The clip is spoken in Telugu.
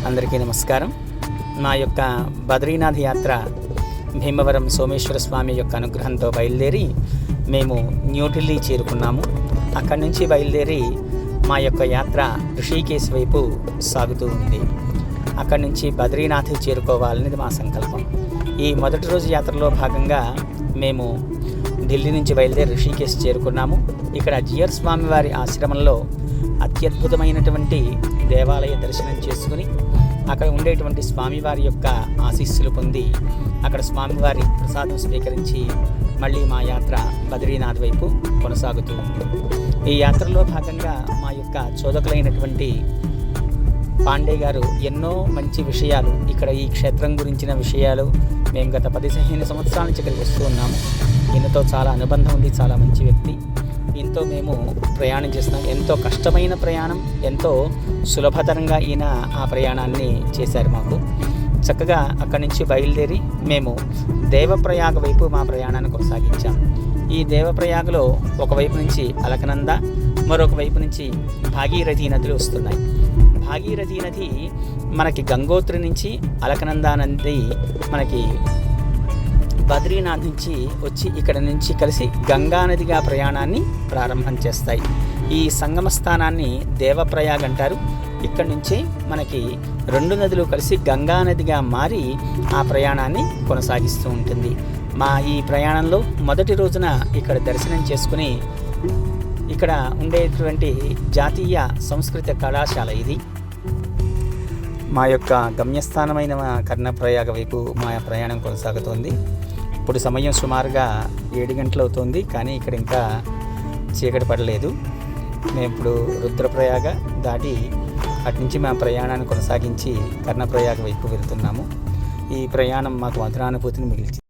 అందరికీ నమస్కారం. మా యొక్క బద్రీనాథ్ యాత్ర భీమవరం సోమేశ్వర స్వామి యొక్క అనుగ్రహంతో బయలుదేరి మేము న్యూఢిల్లీ చేరుకున్నాము. అక్కడి నుంచి బయలుదేరి మా యొక్క యాత్ర ఋషికేశ్ వైపు సాగుతూ ఉంది. అక్కడి నుంచి బద్రీనాథ్ చేరుకోవాలనేది మా సంకల్పం. ఈ మొదటి రోజు యాత్రలో భాగంగా మేము ఢిల్లీ నుంచి బయలుదేరి ఋషికేశ్ చేరుకున్నాము. ఇక్కడ జియర్ స్వామి వారి ఆశ్రమంలో అత్యద్భుతమైనటువంటి దేవాలయ దర్శనం చేసుకుని అక్కడ ఉండేటువంటి స్వామివారి యొక్క ఆశీస్సులు పొంది అక్కడ స్వామివారి ప్రసాదం స్వీకరించి మళ్ళీ మా యాత్ర బద్రీనాథ్ వైపు కొనసాగుతూ ఉంది. ఈ యాత్రలో భాగంగా మా యొక్క చోదకులైనటువంటి పాండే గారు ఎన్నో మంచి విషయాలు, ఇక్కడ ఈ క్షేత్రం గురించిన విషయాలు మేము గత 15 సంవత్సరాల నుంచి ఇక్కడికి వస్తూ ఉన్నాము. ఈయనతో చాలా అనుబంధం ఉంది. చాలా మంచి వ్యక్తి. ఈయనతో మేము ప్రయాణం చేస్తున్నాం. ఎంతో కష్టమైన ప్రయాణం, ఎంతో సులభతరంగా ఈయన ఆ ప్రయాణాన్ని చేశారు మాకు. చక్కగా అక్కడి నుంచి బయలుదేరి మేము దేవప్రయాగ వైపు మా ప్రయాణాన్ని కొనసాగించాం. ఈ దేవప్రయాగలో ఒకవైపు నుంచి అలకనంద, మరొక వైపు నుంచి భాగీరథి నదులు వస్తున్నాయి. భాగీరథి నది మనకి గంగోత్రి నుంచి, అలకనంద నది మనకి బద్రీనాథ్ నుంచి వచ్చి ఇక్కడ నుంచి కలిసి గంగా నదిగా ప్రయాణాన్ని ప్రారంభం చేస్తాయి. ఈ సంగమ స్థానాన్ని దేవప్రయాగ్ అంటారు. ఇక్కడ నుంచి మనకి 2 నదులు కలిసి గంగా నదిగా మారి ఆ ప్రయాణాన్ని కొనసాగిస్తూ ఉంటుంది. మా ఈ ప్రయాణంలో మొదటి రోజున ఇక్కడ దర్శనం చేసుకుని ఇక్కడ ఉండేటువంటి జాతీయ సంస్కృత కళాశాల ఇది. మా యొక్క గమ్యస్థానమైన కర్ణప్రయాగ వైపు మా ప్రయాణం కొనసాగుతోంది. ఇప్పుడు సమయం సుమారుగా 7 గంటలు అవుతుంది, కానీ ఇక్కడ ఇంకా చీకటి పడలేదు. మేము ఇప్పుడు రుద్రప్రయాగ దాటి అటు నుంచి మా ప్రయాణాన్ని కొనసాగించి కర్ణప్రయాగ వైపు వెళ్తున్నాము. ఈ ప్రయాణం మాకు మధురానుభూతిని మిగిల్చింది.